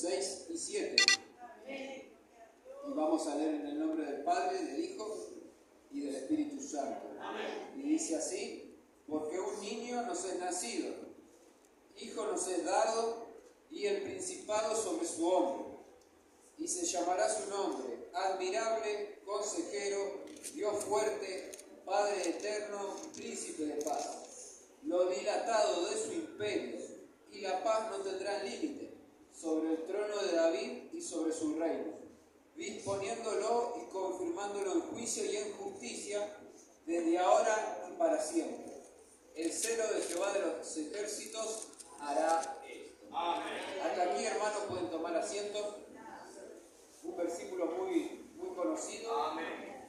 6 y 7. Y vamos a leer en el nombre del Padre, del Hijo y del Espíritu Santo. Y dice así: porque un niño nos es nacido, hijo nos es dado, y el principado sobre su hombro. Y se llamará su nombre, admirable, consejero, Dios fuerte, Padre eterno, príncipe de paz. Lo dilatado de su imperio y la paz no tendrán límite sobre el trono de David y sobre su reino, disponiéndolo y confirmándolo en juicio y en justicia desde ahora y para siempre. El celo de Jehová de los ejércitos hará esto. Amén. Hasta aquí, hermanos, pueden tomar asiento. Un versículo muy conocido. Amén.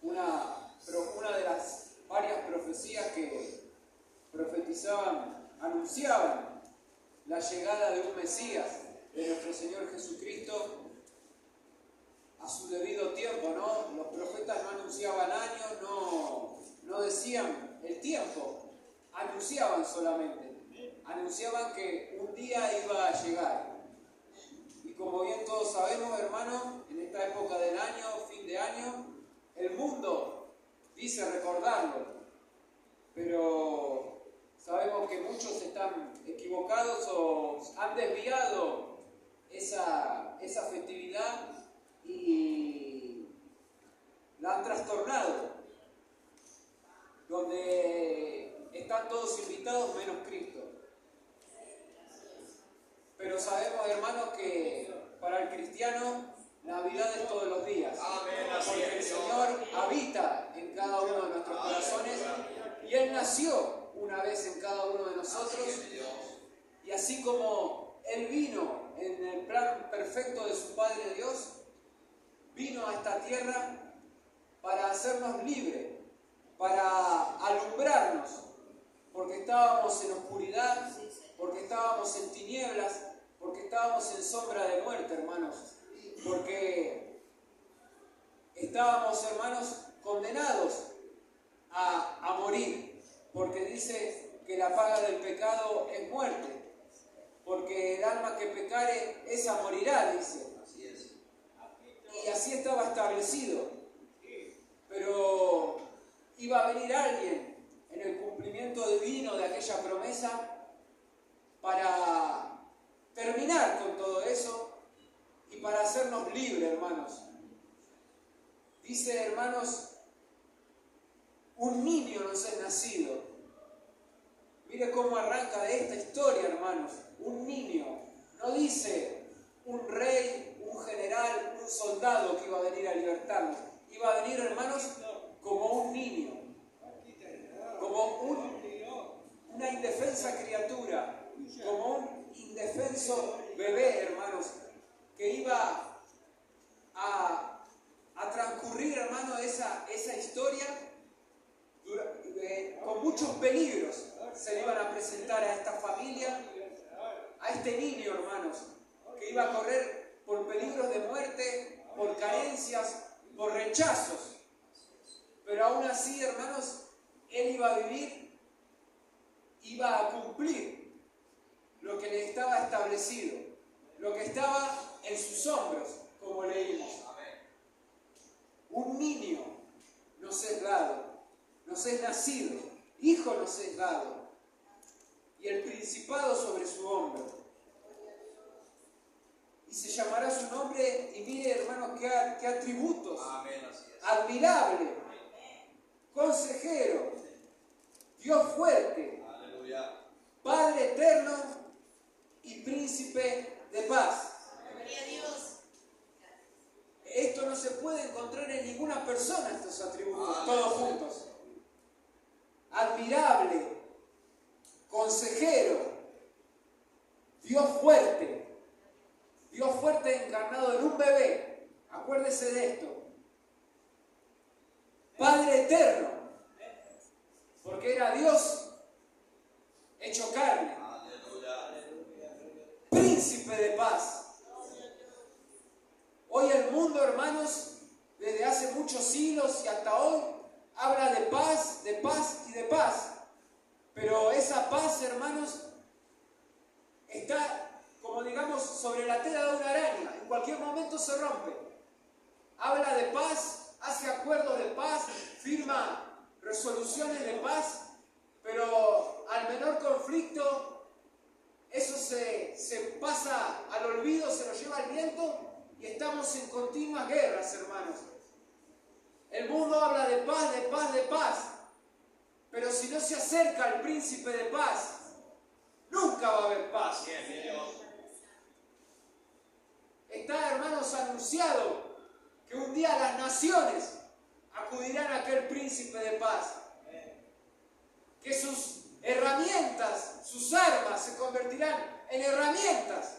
Una de las varias profecías que profetizaban, anunciaban la llegada de un Mesías, de nuestro Señor Jesucristo, a su debido tiempo, ¿no? Los profetas no anunciaban años, no decían el tiempo, anunciaban solamente. Anunciaban que un día iba a llegar. Y como bien todos sabemos, hermanos, en esta época del año, fin de año, el mundo dice recordarlo, pero sabemos que muchos están equivocados o han desviado esa festividad y la han trastornado, donde están todos invitados menos Cristo. Pero sabemos, hermanos, que para el cristiano Navidad es todos los días. Porque el Señor habita en cada uno de nuestros corazones y Él nació una vez en cada uno de nosotros. Y así como Él vino en el plan perfecto de su Padre Dios, vino a esta tierra para hacernos libres, para alumbrarnos, porque estábamos en oscuridad, porque estábamos en tinieblas, porque estábamos en sombra de muerte, hermanos, porque estábamos, hermanos, condenados a morir, porque dice que la paga del pecado es muerte, porque el alma que pecare, esa morirá, dice. Y así estaba establecido. Pero iba a venir alguien en el cumplimiento divino de aquella promesa para terminar con todo eso y para hacernos libres, hermanos. Dice, hermanos, un niño nos es nacido. Mire cómo arranca de esta historia, hermanos. Un niño. No dice un rey, un general, un soldado que iba a venir a libertarnos. Iba a venir, hermanos, como un niño. Como una indefensa criatura. Como un indefenso bebé, hermanos, que iba a transcurrir, hermano, esa historia con muchos peligros. Se le iban a presentar a esta familia, a este niño, hermanos, que iba a correr por peligros de muerte, por carencias, por rechazos. Pero aún así, hermanos, él iba a vivir, iba a cumplir lo que le estaba establecido, lo que estaba en sus hombros, como leímos. Un niño nos es dado, nos es nacido, hijo nos es dado, y el principado sobre su hombro. Y se llamará su nombre, y mire, hermano, qué atributos. Admirable, consejero, Dios fuerte, Padre eterno y príncipe de paz. Esto no se puede encontrar en ninguna persona, estos atributos, todos juntos. Admirable, consejero, Dios fuerte encarnado en un bebé. Acuérdese de esto. Padre eterno, porque era Dios hecho carne. Príncipe de paz. Hoy el mundo, hermanos, desde hace muchos siglos y hasta hoy, habla de paz y de paz. Pero esa paz, hermanos, está, como digamos, sobre la tela de una araña. En cualquier momento se rompe. Habla de paz, hace acuerdos de paz, firma resoluciones de paz, pero al menor conflicto, eso se pasa al olvido, se lo lleva el viento y estamos en continuas guerras, hermanos. El mundo habla de paz, de paz, de paz, pero si no se acerca al príncipe de paz, nunca va a haber paz. Está, hermanos, anunciado que un día las naciones acudirán a aquel príncipe de paz. Que sus herramientas, sus armas se convertirán en herramientas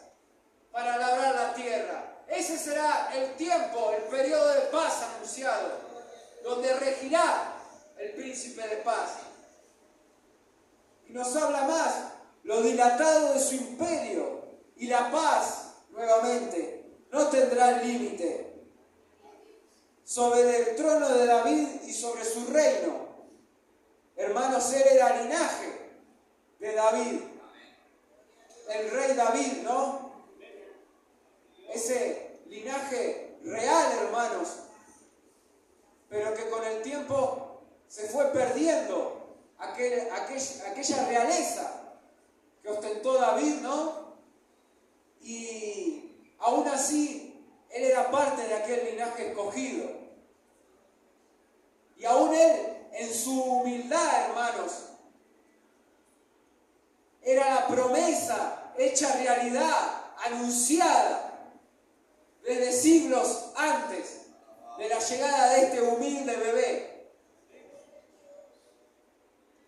para labrar la tierra. Ese será el tiempo, el periodo de paz anunciado, donde regirá el príncipe de paz. Y nos habla más, lo dilatado de su imperio y la paz, nuevamente, no tendrá límite. Sobre el trono de David y sobre su reino. Hermanos, él era linaje de David. El rey David, ¿no? Ese linaje real, hermanos, pero que con el tiempo se fue perdiendo aquella realeza que ostentó David, ¿no? Y aún así, él era parte de aquel linaje escogido. Y aún él, en su humildad, hermanos, era la promesa hecha realidad, anunciada desde siglos antes de la llegada de este humilde bebé.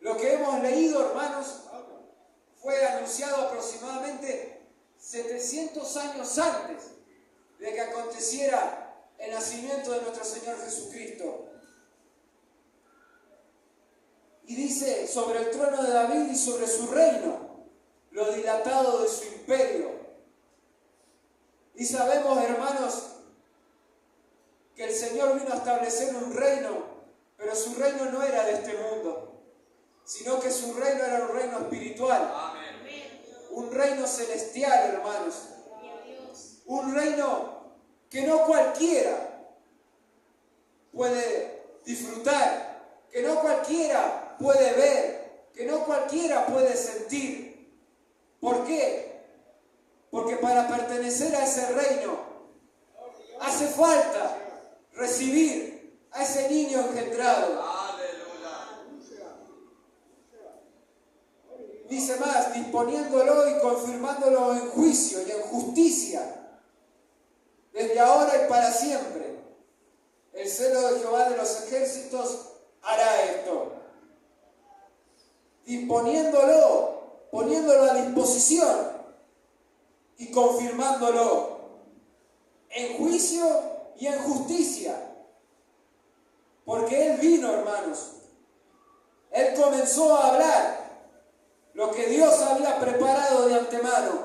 Lo que hemos leído, hermanos, fue anunciado aproximadamente 700 años antes de que aconteciera el nacimiento de nuestro Señor Jesucristo. Y dice, sobre el trono de David y sobre su reino, lo dilatado de su imperio. Y sabemos, hermanos, que el Señor vino a establecer un reino, pero su reino no era de este mundo, sino que su reino era un reino espiritual. Amén. Un reino celestial, hermanos. Un reino que no cualquiera puede disfrutar, que no cualquiera puede ver, que no cualquiera puede sentir. ¿Por qué? Porque para pertenecer a ese reino hace falta recibir a ese niño engendrado. Dice más, disponiéndolo y confirmándolo en juicio y en justicia, desde ahora y para siempre. El celo de Jehová de los ejércitos hará esto. Disponiéndolo, poniéndolo a disposición y confirmándolo en juicio y en justicia. Porque Él vino, hermanos. Él comenzó a hablar lo que Dios había preparado de antemano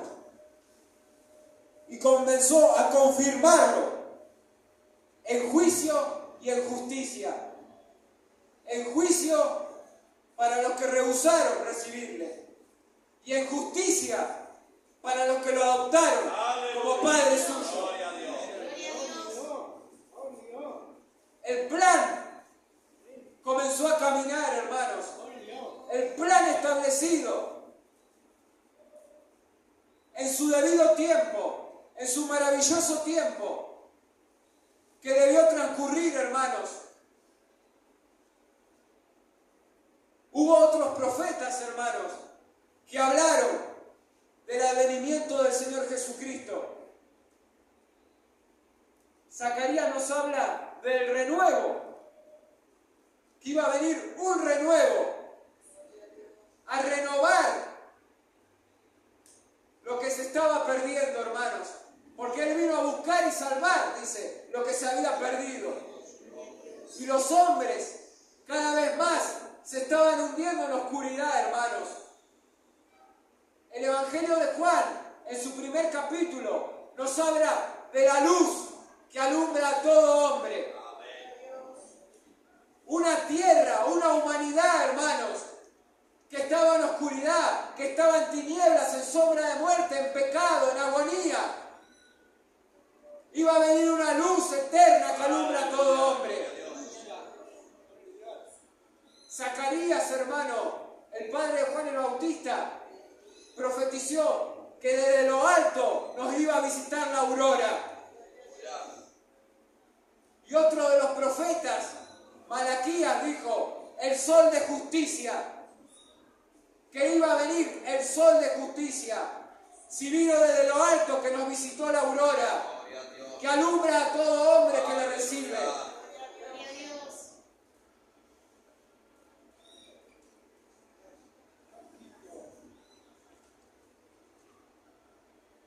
y comenzó a confirmarlo en juicio y en justicia. En juicio para los que rehusaron recibirle y en justicia para los que lo adoptaron como Padre suyo. El plan comenzó a caminar, hermanos. El plan establecido en su debido tiempo, en su maravilloso tiempo, que debió transcurrir, hermanos. Hubo otros profetas, hermanos, que hablaron del advenimiento del Señor Jesucristo. Zacarías nos habla del renuevo, que iba a venir un renuevo a renovar lo que se estaba perdiendo, hermanos, porque Él vino a buscar y salvar, dice, lo que se había perdido. Y los hombres cada vez más se estaban hundiendo en la oscuridad, hermanos. El Evangelio de Juan, en su primer capítulo, nos habla de la luz que alumbra a todo hombre. Una tierra, una humanidad, hermanos, que estaba en oscuridad, que estaba en tinieblas, en sombra de muerte, en pecado, en agonía, Iba a venir una luz eterna que alumbra a todo hombre. Zacarías, hermano, el padre de Juan el Bautista, profetizó que desde lo alto nos iba a visitar la aurora. Y otro de los profetas, Malaquías, dijo, el sol de justicia, que iba a venir el sol de justicia. Si vino desde lo alto, que nos visitó la aurora, que alumbra a todo hombre que le recibe.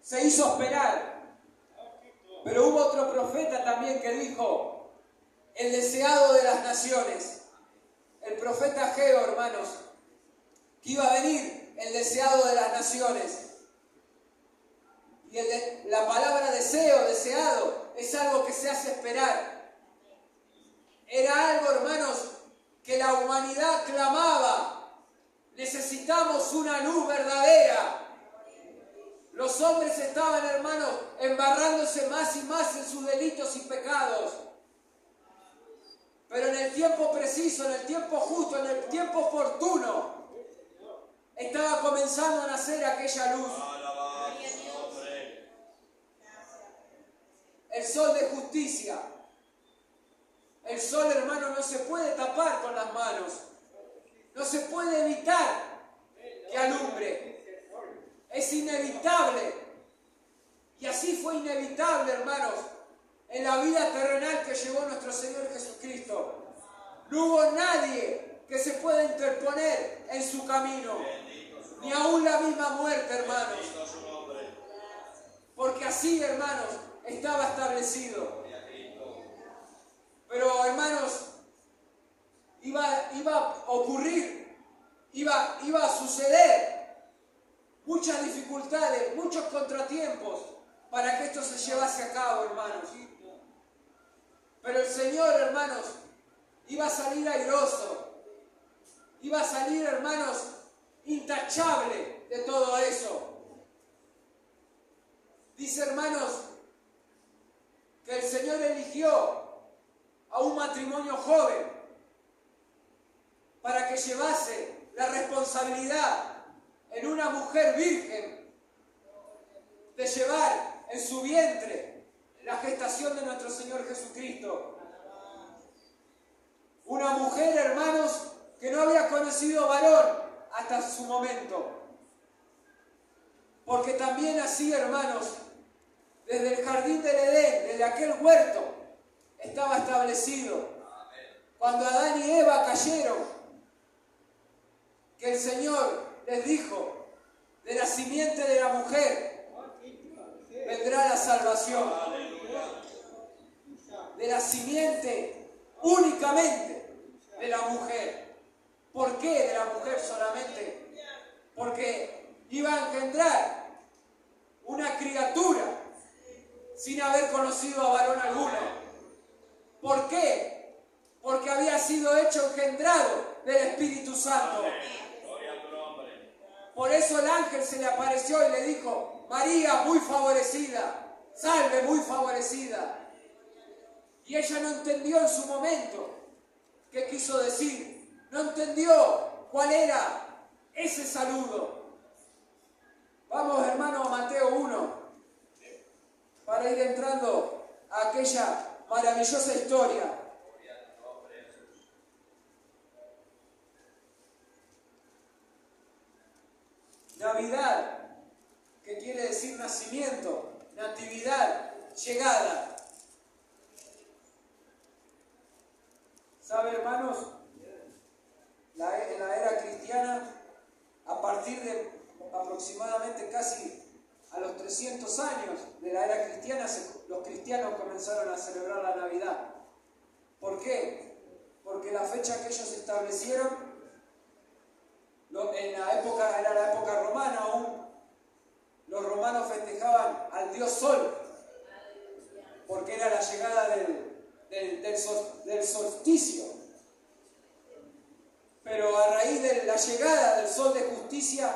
Se hizo esperar. Pero hubo otro profeta también que dijo, el deseado de las naciones. El profeta Ageo, hermanos, que iba a venir el deseado de las naciones. Y la palabra deseo, deseado, es algo que se hace esperar. Era algo, hermanos, que la humanidad clamaba. Necesitamos una luz verdadera. Los hombres estaban, hermanos, embarrándose más y más en sus delitos y pecados. Pero en el tiempo preciso, en el tiempo justo, en el tiempo oportuno, estaba comenzando a nacer aquella luz. El sol de justicia. El sol, hermano, no se puede tapar con las manos. No se puede evitar que alumbre. Es inevitable. Y así fue inevitable, hermanos, en la vida terrenal que llevó nuestro Señor Jesucristo. No hubo nadie que se pueda interponer en su camino. Ni aún la misma muerte, hermanos. Porque así, hermanos, estaba establecido. Pero, hermanos, iba a ocurrir, iba a suceder muchas dificultades, muchos contratiempos para que esto se llevase a cabo, hermanos. Pero el Señor, hermanos, iba a salir airoso, iba a salir, hermanos, intachable de todo eso. Dice, hermanos, que el Señor eligió a un matrimonio joven para que llevase la responsabilidad en una mujer virgen de llevar en su vientre la gestación de nuestro Señor Jesucristo. Una mujer, hermanos, que no había conocido varón hasta su momento. Porque también así, hermanos, desde el jardín del Edén, desde aquel huerto, estaba establecido. Cuando Adán y Eva cayeron, que el Señor les dijo, de la simiente de la mujer vendrá la salvación. De la simiente únicamente de la mujer. ¿Por qué de la mujer solamente? Porque iba a engendrar una criatura sin haber conocido a varón alguno. ¿Por qué? Porque había sido hecho engendrado del Espíritu Santo. Por eso el ángel se le apareció y le dijo, María, muy favorecida, salve, muy favorecida. Y ella no entendió en su momento qué quiso decir. No entendió cuál era ese saludo. Vamos, hermano, a Mateo 1, para ir entrando a aquella maravillosa historia. Navidad, que quiere decir nacimiento, natividad, llegada. ¿Sabe, hermanos? En la era cristiana, a partir de aproximadamente casi a los 300 años de la era cristiana, los cristianos comenzaron a celebrar la Navidad. ¿Por qué? Porque la fecha que ellos establecieron, en la época, era la época romana aún, los romanos festejaban al dios Sol, porque era la llegada del solsticio. Pero a raíz de la llegada del sol de justicia,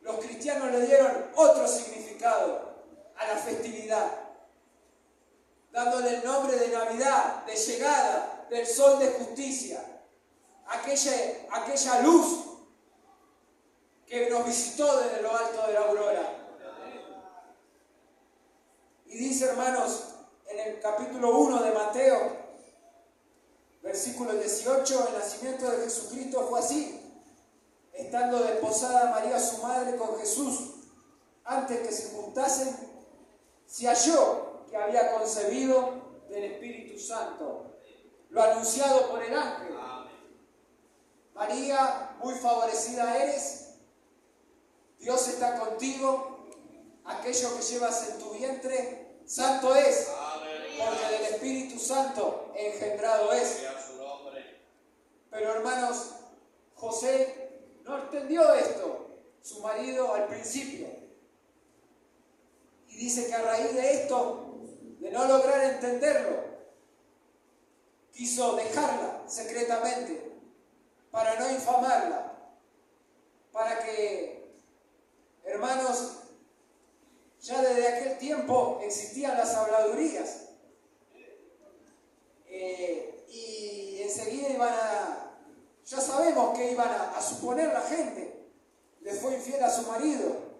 los cristianos le dieron otro significado a la festividad. dándole el nombre de Navidad, de llegada del sol de justicia, aquella luz que nos visitó desde lo alto de la aurora. Y dice, hermanos, en el capítulo 1 de Mateo, versículo 18, el nacimiento de Jesucristo fue así. Estando desposada María su madre con Jesús, antes que se juntasen, se halló que había concebido del Espíritu Santo, lo anunciado por el ángel. María, muy favorecida eres, Dios está contigo, aquello que llevas en tu vientre, santo es, porque del Espíritu Santo engendrado es. Pero hermanos, José no entendió esto, su marido al principio. Y dice que a raíz de esto, de no lograr entenderlo, quiso dejarla secretamente para no infamarla, para que, hermanos, ya desde aquel tiempo existían las habladurías. Y enseguida ya sabemos que iban a suponer la gente. Le fue infiel a su marido.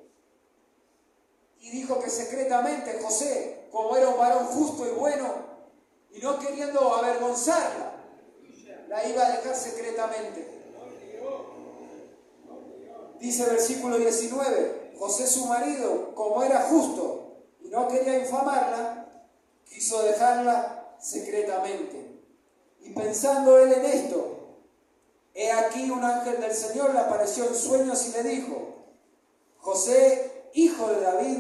Y dijo que secretamente José, como era un varón justo y bueno, y no queriendo avergonzarla, la iba a dejar secretamente. Dice versículo 19, José su marido, como era justo y no quería infamarla, quiso dejarla secretamente. Y pensando él en esto, he aquí un ángel del Señor le apareció en sueños y le dijo, José, hijo de David,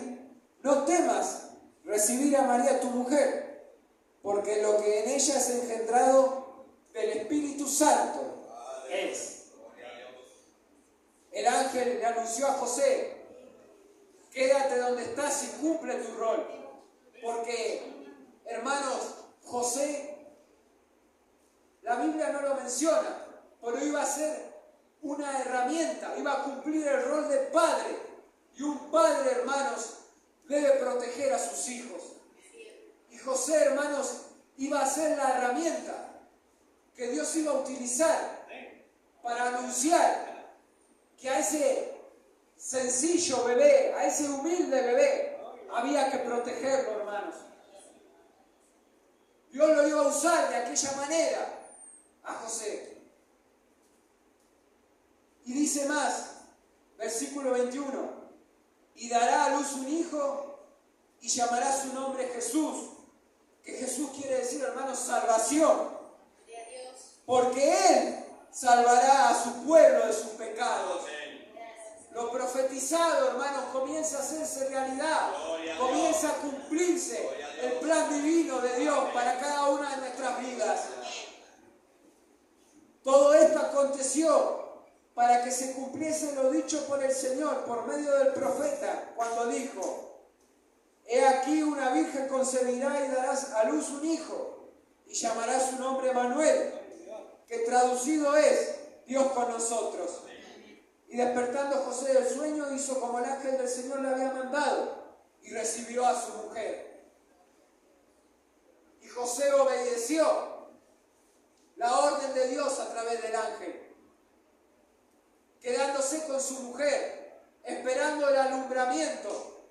no temas recibir a María tu mujer, porque lo que en ella es engendrado del Espíritu Santo es. El ángel le anunció a José, quédate donde estás y cumple tu rol. Porque, hermanos, José, la Biblia no lo menciona, pero iba a ser una herramienta, iba a cumplir el rol de padre. Y un padre, hermanos, debe proteger a sus hijos. Y José, hermanos, iba a ser la herramienta que Dios iba a utilizar para anunciar que a ese sencillo bebé, a ese humilde bebé, había que protegerlo, hermanos. Dios lo iba a usar de aquella manera a José. Y dice más, versículo 21, y dará a luz un hijo y llamará su nombre Jesús, que Jesús quiere decir, hermanos, salvación, porque Él salvará a su pueblo de sus pecados. Lo profetizado, hermanos, comienza a hacerse realidad, comienza a cumplirse el plan divino de Dios para cada una de nuestras vidas. Todo esto aconteció para que se cumpliese lo dicho por el Señor por medio del profeta, cuando dijo, he aquí una virgen concebirá y darás a luz un hijo, y llamará su nombre Emmanuel, que traducido es Dios con nosotros. Y despertando José del sueño, hizo como el ángel del Señor le había mandado, y recibió a su mujer. Y José obedeció la orden de Dios a través del ángel, quedándose con su mujer, esperando el alumbramiento,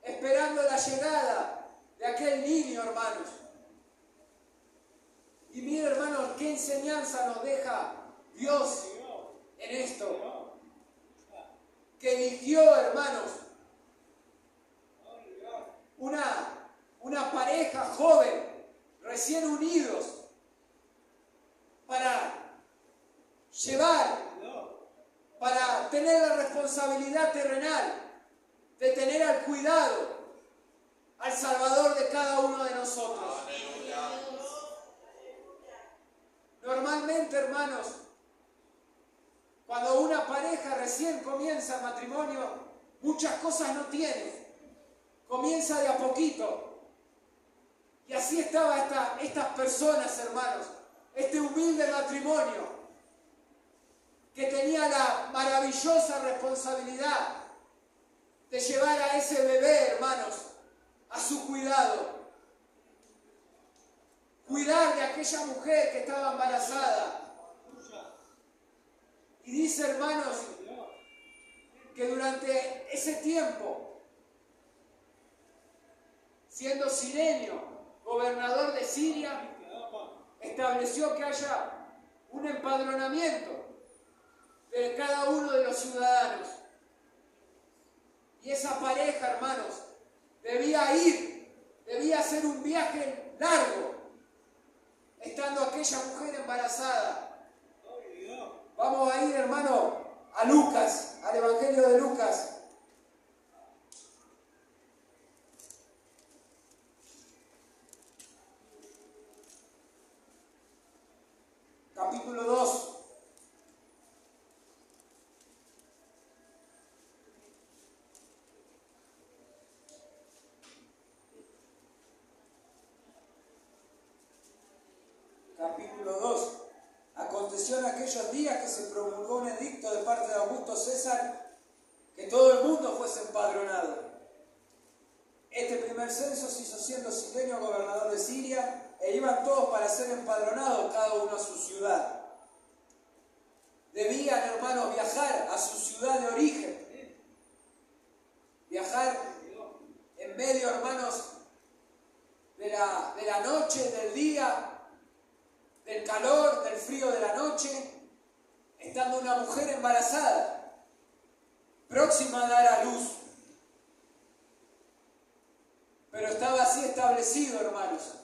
esperando la llegada de aquel niño, hermanos. Y mire, hermanos, qué enseñanza nos deja Dios en esto. Que eligió, hermanos, una pareja joven, recién unidos, para llevar, para tener la responsabilidad terrenal de tener al cuidado al Salvador de cada uno de nosotros. Normalmente, hermanos, cuando una pareja recién comienza el matrimonio, muchas cosas no tiene. Comienza de a poquito. Y así estaban estas personas, hermanos, este humilde matrimonio, que tenía la maravillosa responsabilidad de llevar a ese bebé, hermanos, a su cuidado. cuidar de aquella mujer que estaba embarazada. Y dice, hermanos, que durante ese tiempo, siendo Cirenio gobernador de Siria, estableció que haya un empadronamiento de cada uno de los ciudadanos. Y esa pareja, hermanos, debía hacer un viaje largo, estando aquella mujer embarazada. Vamos a ir, hermano, a Lucas, al Evangelio de Lucas. Capítulo 2. Capítulo 2. Aconteció en aquellos días que se promulgó un edicto de parte de Augusto César que todo el mundo fuese empadronado. Este primer censo se hizo siendo Cirenio gobernador de Siria, e iban todos para ser empadronados, cada uno a su ciudad. Debían, hermanos, viajar a su ciudad de origen. Viajar en medio, hermanos, de la noche, del día, del calor, del frío de la noche, estando una mujer embarazada, próxima a dar a luz. Pero estaba así establecido, hermanos.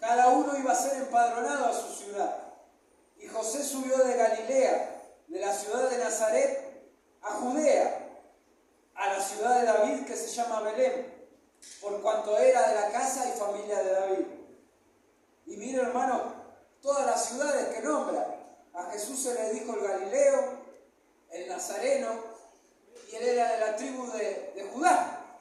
Cada uno iba a ser empadronado a su ciudad. Y José subió de Galilea, de la ciudad de Nazaret, a Judea, a la ciudad de David que se llama Belén, por cuanto era de la casa y familia de David. Y mire, hermano, todas las ciudades que nombra. A Jesús se le dijo el Galileo, el Nazareno, y él era de la tribu de Judá.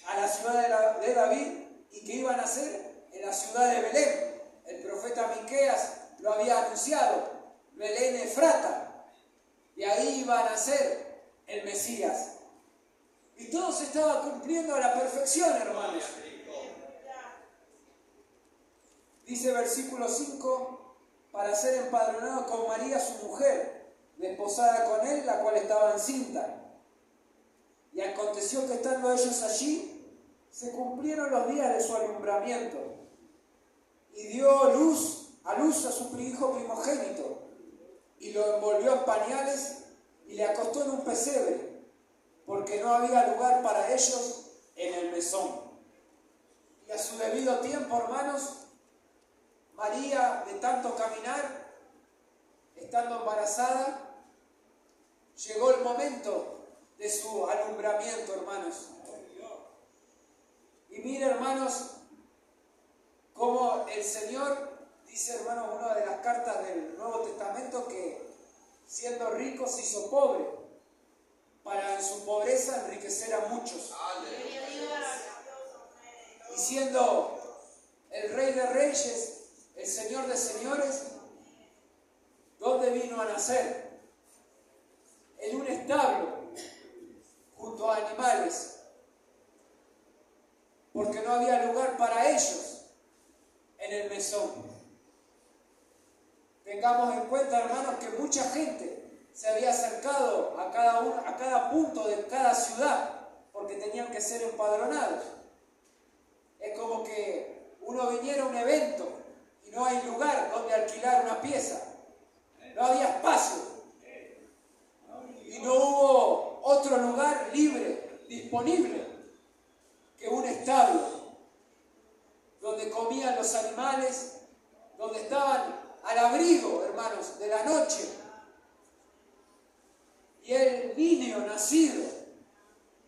A la ciudad de David, y que iban a ser en la ciudad de Belén. El profeta Miqueas lo había anunciado, Belén Efrata, y ahí iba a nacer el Mesías. Y todo se estaba cumpliendo a la perfección, hermanos. Dice versículo 5, para ser empadronado con María su mujer, desposada con él, la cual estaba encinta. Y aconteció que estando ellos allí, se cumplieron los días de su alumbramiento, y dio a luz a su hijo primogénito, y lo envolvió en pañales, y le acostó en un pesebre, porque no había lugar para ellos en el mesón. Y a su debido tiempo, hermanos, María, de tanto caminar, estando embarazada, llegó el momento de su alumbramiento, hermanos. Y mire, hermanos, como el Señor dice, hermanos, una de las cartas del Nuevo Testamento, que siendo rico se hizo pobre, para en su pobreza enriquecer a muchos. Y siendo el Rey de Reyes, el Señor de Señores, ¿dónde vino a nacer? En un establo, junto a animales, porque no había lugar para ellos en el mesón. Tengamos en cuenta, hermanos, que mucha gente se había acercado a cada punto de cada ciudad, porque tenían que ser empadronados. Es como que uno viniera a un evento y no hay lugar donde alquilar una pieza. No había espacio. Y no hubo otro lugar libre, disponible, que un establo, donde comían los animales, donde estaban al abrigo, hermanos, de la noche. Y el niño nacido,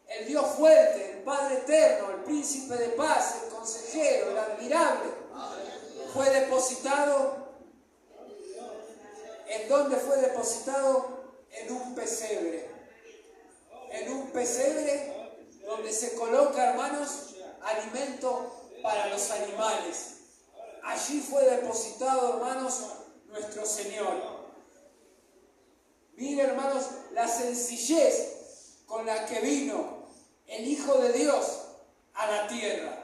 el Dios fuerte, el Padre eterno, el príncipe de paz, el consejero, el admirable, fue depositado. ¿En dónde fue depositado? En un pesebre. En un pesebre donde se coloca, hermanos, alimento para los animales. Allí fue depositado, hermanos, nuestro Señor. Mire, hermanos, la sencillez con la que vino el Hijo de Dios a la tierra.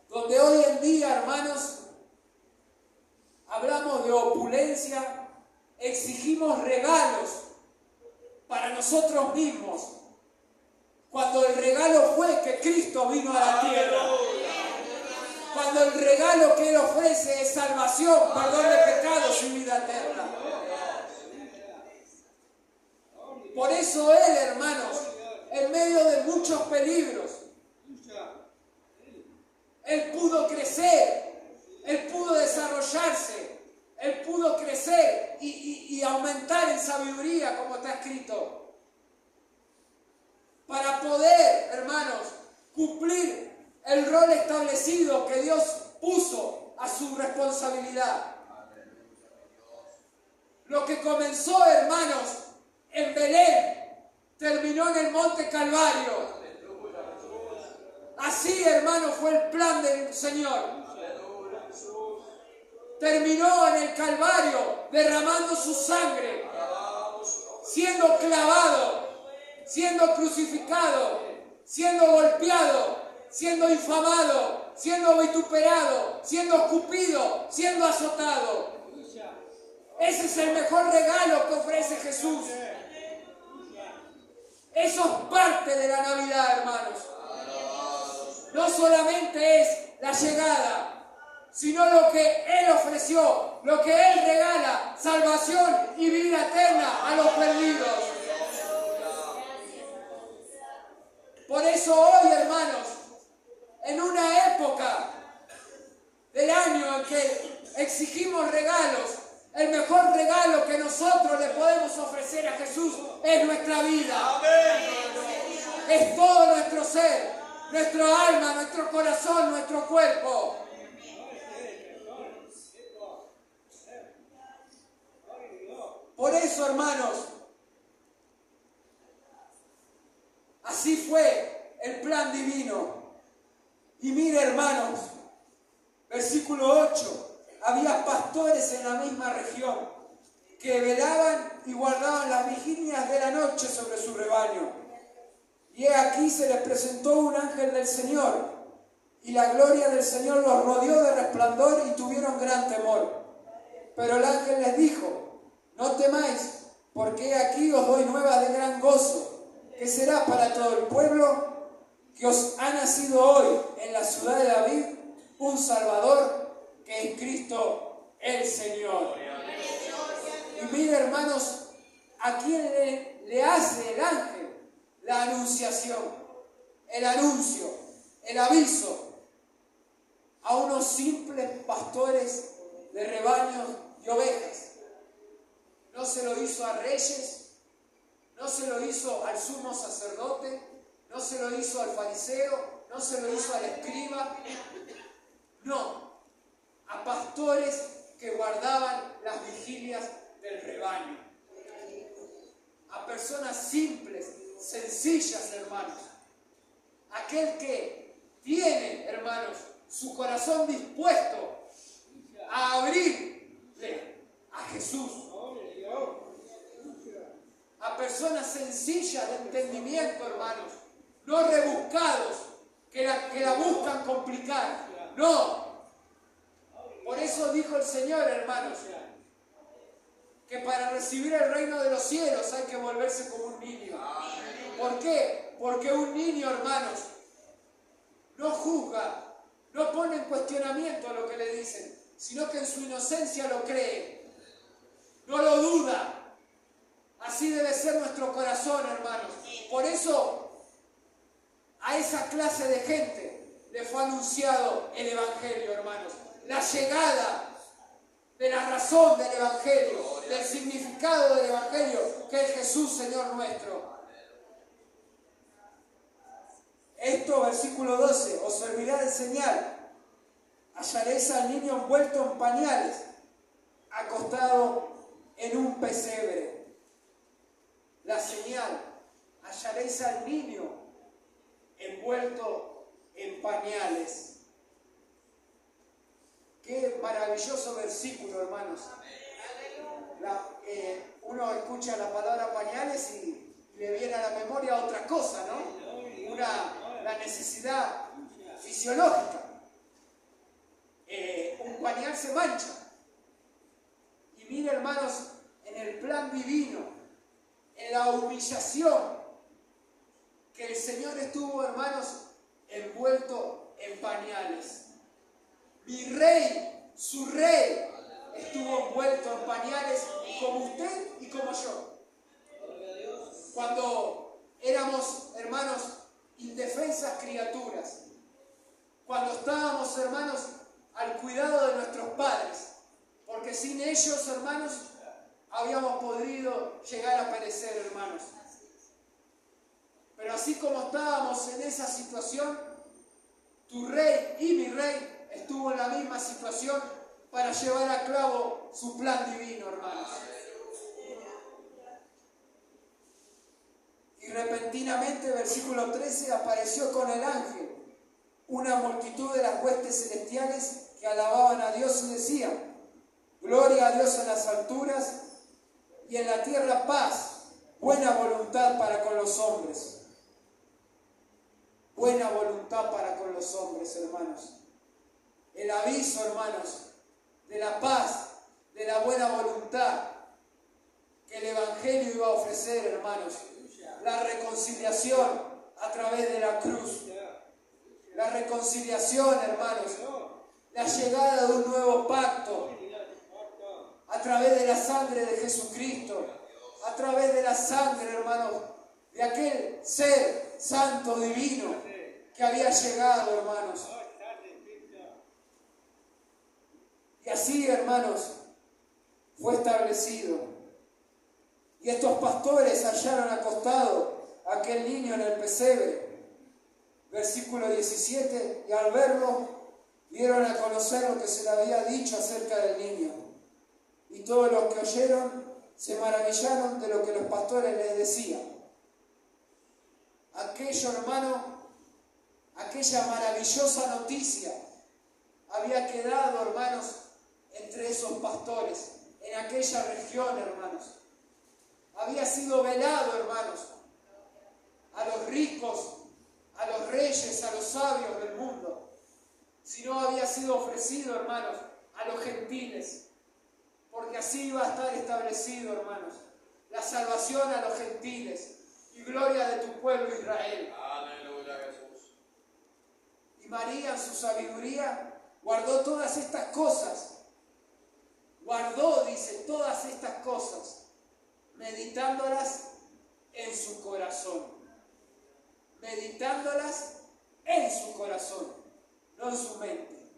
Donde hoy en día, hermanos, hablamos de opulencia, exigimos regalos para nosotros mismos, cuando el regalo fue que Cristo vino a la tierra. Cuando el regalo que Él ofrece es salvación, perdón de pecados y vida eterna. Por eso Él, hermanos, en medio de muchos peligros, Él pudo crecer, Él pudo desarrollarse, Él pudo crecer y aumentar en sabiduría, como está escrito, para poder, hermanos, cumplir el rol establecido que Dios puso a su responsabilidad. Lo que comenzó, hermanos, en Belén, terminó en el Monte Calvario. Así, hermanos, fue el plan del Señor. Terminó en el Calvario, derramando su sangre, siendo clavado, siendo crucificado, siendo golpeado, siendo infamado, siendo vituperado, siendo escupido, siendo azotado. Ese es el mejor regalo que ofrece Jesús. Eso es parte de la Navidad, hermanos. No solamente es la llegada, sino lo que Él ofreció, lo que Él regala, salvación y vida eterna a los perdidos. Por eso hoy, hermanos, en una época del año en que exigimos regalos, el mejor regalo que nosotros le podemos ofrecer a Jesús es nuestra vida. Es todo nuestro ser, nuestro alma, nuestro corazón, nuestro cuerpo. Por eso, hermanos, así fue el plan divino. Y mire, hermanos, versículo 8. Había pastores en la misma región que velaban y guardaban las vigilias de la noche sobre su rebaño. Y he aquí se les presentó un ángel del Señor, y la gloria del Señor los rodeó de resplandor y tuvieron gran temor. Pero el ángel les dijo: no temáis, porque he aquí os doy nuevas de gran gozo, que será para todo el pueblo, que os ha nacido hoy en la ciudad de David un Salvador, que es Cristo el Señor. Y mire, hermanos, ¿a quién le hace el ángel la anunciación? El anuncio, el aviso a unos simples pastores de rebaños y ovejas. No se lo hizo a reyes, no se lo hizo al sumo sacerdote, no se lo hizo al fariseo, no se lo hizo al escriba, no, a pastores que guardaban las vigilias del rebaño, a personas simples, sencillas, hermanos. Aquel que tiene, hermanos, su corazón dispuesto a abrirle a Jesús, a personas sencillas de entendimiento, hermanos, no rebuscados, que la buscan complicar, no. Por eso dijo el Señor, hermanos, que para recibir el reino de los cielos hay que volverse como un niño. ¿Por qué? Porque un niño, hermanos, no juzga, no pone en cuestionamiento lo que le dicen, sino que en su inocencia lo cree, no lo duda. Así debe ser nuestro corazón, hermanos. Por eso a esa clase de gente le fue anunciado el Evangelio, hermanos. La llegada de la razón del Evangelio, del significado del Evangelio, que es Jesús, Señor nuestro. Esto, versículo 12, os servirá de señal. Hallaréis al niño envuelto en pañales, acostado en un pesebre. La señal, hallaréis al niño envuelto en pañales. Qué maravilloso versículo, hermanos. Uno escucha la palabra pañales y le viene a la memoria otra cosa, ¿no? la necesidad fisiológica. Un pañal se mancha. Y mire, hermanos, en el plan divino, en la humillación que el Señor estuvo, hermanos, envuelto en pañales. Mi rey, su rey, estuvo envuelto en pañales como usted y como yo. Cuando éramos, hermanos, indefensas criaturas, cuando estábamos, hermanos, al cuidado de nuestros padres, porque sin ellos, hermanos, habíamos podido llegar a perecer, hermanos. Pero así como estábamos en esa situación, tu rey y mi rey estuvo en la misma situación para llevar a cabo su plan divino, hermanos. Y repentinamente, versículo 13, apareció con el ángel una multitud de las huestes celestiales que alababan a Dios y decían: gloria a Dios en las alturas y en la tierra paz, buena voluntad para con los hombres. Buena voluntad para con los hombres, hermanos. El aviso, hermanos, de la paz, de la buena voluntad que el Evangelio iba a ofrecer, hermanos. La reconciliación a través de la cruz. La reconciliación, hermanos. La llegada de un nuevo pacto a través de la sangre de Jesucristo. A través de la sangre, hermanos, de aquel ser santo, divino, que había llegado, hermanos. Y así, hermanos, fue establecido. Y estos pastores hallaron acostado a aquel niño en el pesebre. Versículo 17, y al verlo, dieron a conocer lo que se le había dicho acerca del niño. Y todos los que oyeron se maravillaron de lo que los pastores les decían. Aquello, hermano, aquella maravillosa noticia había quedado, hermanos, entre esos pastores, en aquella región, hermanos. Había sido velado, hermanos, a los ricos, a los reyes, a los sabios del mundo, sino había sido ofrecido, hermanos, a los gentiles, porque así iba a estar establecido, hermanos, la salvación a los gentiles y gloria de tu pueblo Israel. Aleluya, Jesús. Y María, en su sabiduría, guardó todas estas cosas. Guardó, dice, todas estas cosas, meditándolas en su corazón. Meditándolas en su corazón, no en su mente,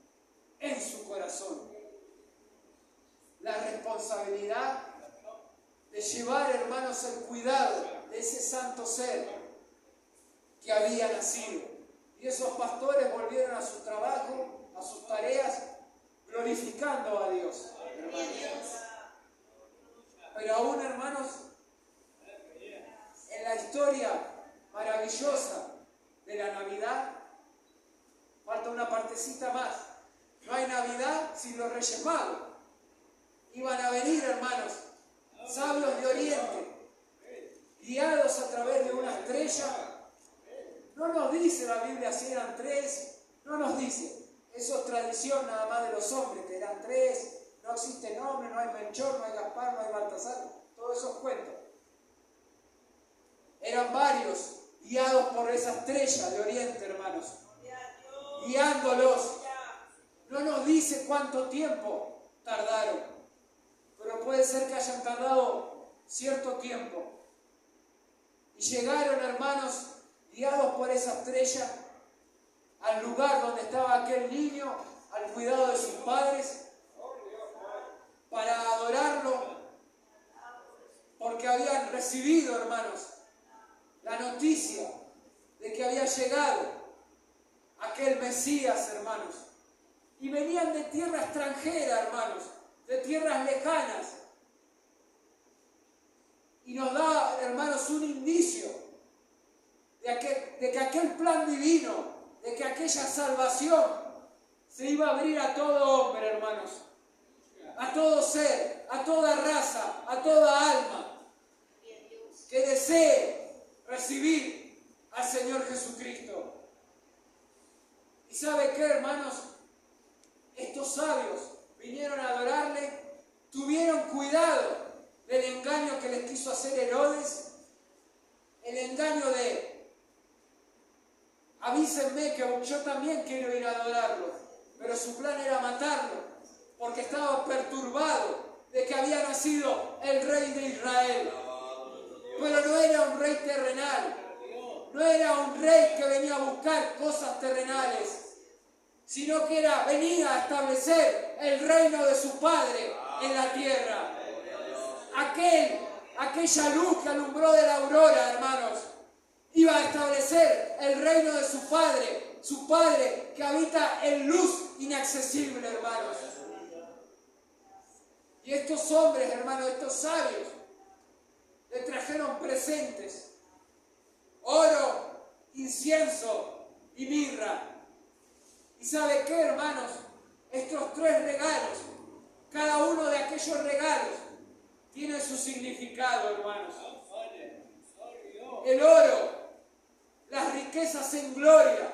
en su corazón. La responsabilidad de llevar, hermanos, el cuidado de ese santo ser que había nacido. Y esos pastores volvieron a su trabajo, a sus tareas, glorificando a Dios, hermanos. Pero aún, hermanos, en la historia maravillosa de la Navidad, falta una partecita más. No hay Navidad sin los Reyes Magos. Iban a venir, hermanos, sabios de Oriente, guiados a través de una estrella. No nos dice la Biblia si eran 3, no nos dice. Eso es tradición nada más de los hombres, que eran 3, no existe nombre, no hay Melchor, no hay Gaspar, no hay Baltasar, todos esos cuentos. Eran varios, guiados por esa estrella de Oriente, hermanos, guiándolos. No nos dice cuánto tiempo tardaron, pero puede ser que hayan tardado cierto tiempo. Y llegaron, hermanos, guiados por esa estrella, al lugar donde estaba aquel niño, al cuidado de sus padres, para adorarlo, porque habían recibido, hermanos, la noticia de que había llegado aquel Mesías, hermanos. Y venían de tierra extranjera, hermanos, de tierras lejanas. Y nos da, hermanos, un indicio de que aquel plan divino, de que aquella salvación se iba a abrir a todo hombre, hermanos, a todo ser, a toda raza, a toda alma que desee recibir al Señor Jesucristo. sabe qué, hermanos? Estos sabios vinieron a adorarle, tuvieron cuidado del engaño que les quiso hacer Herodes, el engaño de avísenme que yo también quiero ir a adorarlo, pero su plan era matarlo, porque estaba perturbado de que había nacido el rey de Israel. Pero no era un rey terrenal, no era un rey que venía a buscar cosas terrenales, sino que venía a establecer el reino de su Padre en la tierra. Aquella luz que alumbró de la aurora, hermanos, iba a establecer el reino de su Padre que habita en luz inaccesible, hermanos. Y estos hombres, hermanos, estos sabios, le trajeron presentes: oro, incienso y mirra. ¿Y sabe qué, hermanos? Estos 3 regalos, cada uno de aquellos regalos tiene su significado, hermanos. El oro, las riquezas en gloria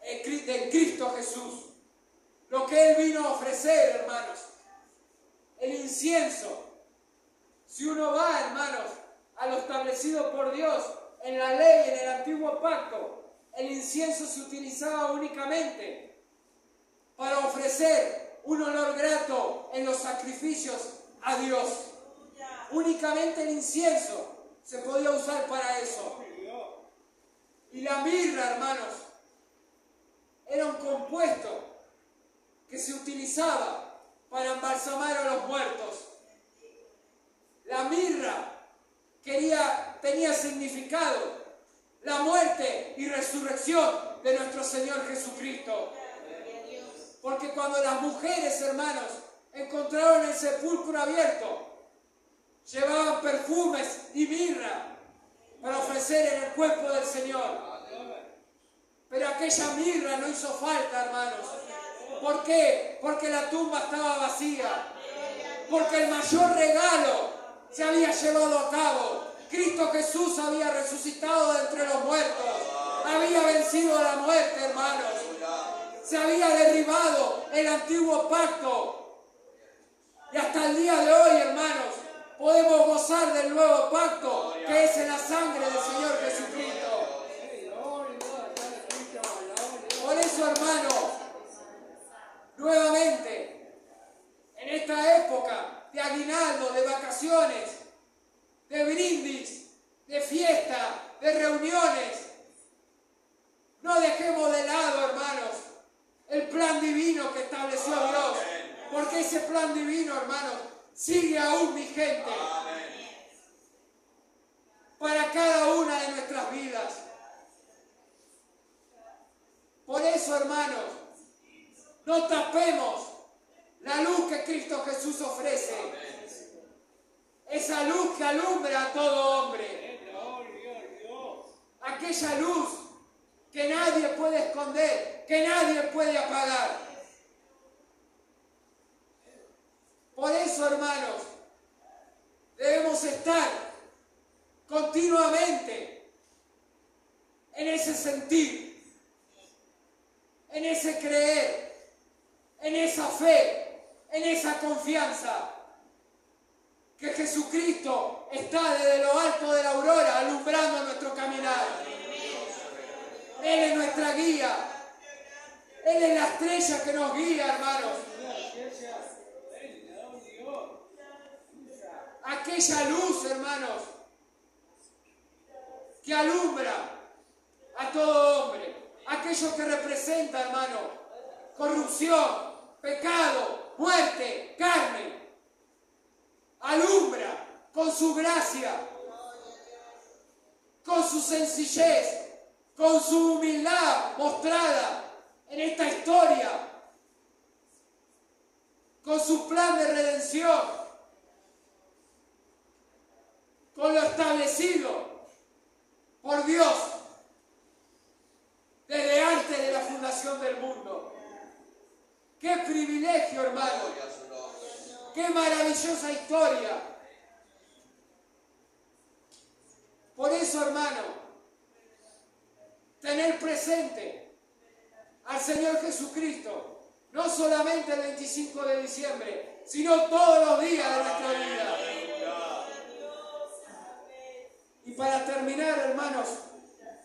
de Cristo Jesús, lo que Él vino a ofrecer, hermanos. El incienso, si uno va, hermanos, a lo establecido por Dios en la ley, en el antiguo pacto, el incienso se utilizaba únicamente para ofrecer un olor grato en los sacrificios a Dios. Únicamente el incienso se podía usar para eso. Y la mirra, hermanos, era un compuesto que se utilizaba para embalsamar a los muertos. La mirra tenía significado la muerte y resurrección de nuestro Señor Jesucristo. Porque cuando las mujeres, hermanos, encontraron el sepulcro abierto, llevaban perfumes y mirra para ofrecer en el cuerpo del Señor. Pero aquella mirra no hizo falta, hermanos. ¿Por qué? Porque la tumba estaba vacía. Porque el mayor regalo se había llevado a cabo. Cristo Jesús había resucitado de entre los muertos. Había vencido a la muerte, hermanos. Se había derribado el antiguo pacto. Y hasta el día de hoy, hermanos, podemos gozar del nuevo pacto, que es en la sangre del Señor Jesucristo. Por eso, hermanos, nuevamente, en esta época de aguinaldo, de vacaciones, de brindis, de fiesta, de reuniones, no dejemos de lado, hermanos, el plan divino que estableció Dios, porque ese plan divino, hermanos, sigue aún vigente para cada una de nuestras vidas. Por eso, hermanos, no tapemos la luz que Cristo Jesús ofrece, esa luz que alumbra a todo hombre, aquella luz que nadie puede esconder, que nadie puede apagar. Por eso, hermanos, debemos estar continuamente en ese sentir, en ese creer, en esa fe, en esa confianza, que Jesucristo está desde lo alto de la aurora alumbrando nuestro caminar. Él es nuestra guía, Él es la estrella que nos guía, hermanos. Aquella luz, hermanos, que alumbra a todo hombre, aquello que representa, hermano, corrupción, pecado, muerte, carne, alumbra con su gracia, con su sencillez, con su humildad mostrada en esta historia, con su plan de redención, con lo establecido por Dios desde antes de la fundación del mundo. ¡Qué privilegio, hermano! ¡Qué maravillosa historia! Por eso, hermano, tener presente al Señor Jesucristo. No solamente el 25 de diciembre, sino todos los días de nuestra vida. Y para terminar, hermanos,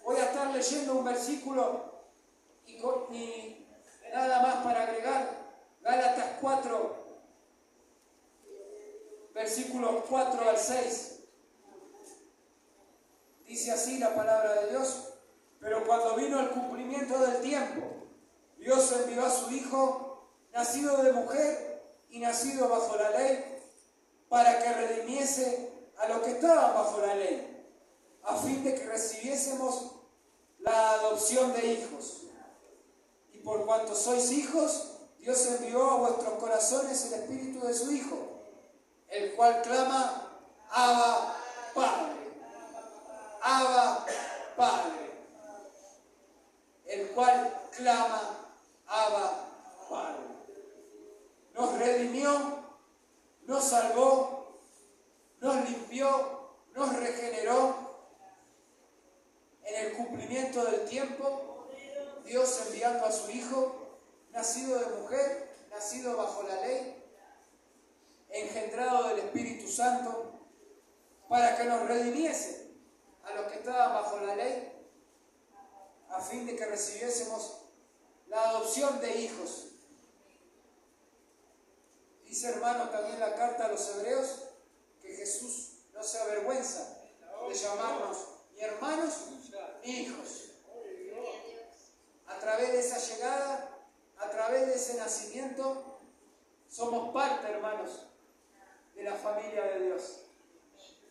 voy a estar leyendo un versículo y nada más para agregar. Gálatas 4, versículos 4 al 6. Dice así la palabra de Dios: pero cuando vino el cumplimiento del tiempo, Dios envió a su Hijo, nacido de mujer y nacido bajo la ley, para que redimiese a los que estaban bajo la ley, a fin de que recibiésemos la adopción de hijos. Y por cuanto sois hijos, Dios envió a vuestros corazones el Espíritu de su Hijo, el cual clama: Abba, Padre. Abba, Padre. El cual clama: Abba, Padre. Nos redimió, nos salvó, nos limpió, nos regeneró. En el cumplimiento del tiempo, Dios enviando a su Hijo, nacido de mujer, nacido bajo la ley, engendrado del Espíritu Santo, para que nos redimiese a los que estaban bajo la ley, a fin de que recibiésemos la adopción de hijos. Dice, hermano, también la carta a los hebreos, que Jesús no se avergüenza de llamarnos ni hermanos ni hijos. A través de esa llegada, a través de ese nacimiento, somos parte, hermanos, de la familia de Dios.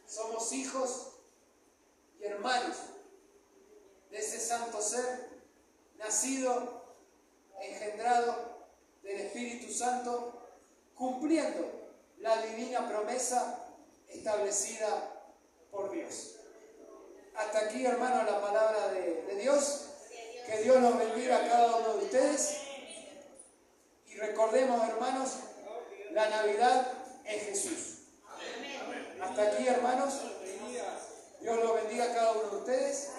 Somos hijos y hermanos de ese santo ser, nacido, engendrado del Espíritu Santo, cumpliendo la divina promesa establecida por Dios. Hasta aquí, hermanos, la palabra de Dios. Que Dios nos bendiga a cada uno de ustedes. Y recordemos, hermanos, la Navidad es Jesús. Hasta aquí, hermanos. Dios los bendiga a cada uno de ustedes.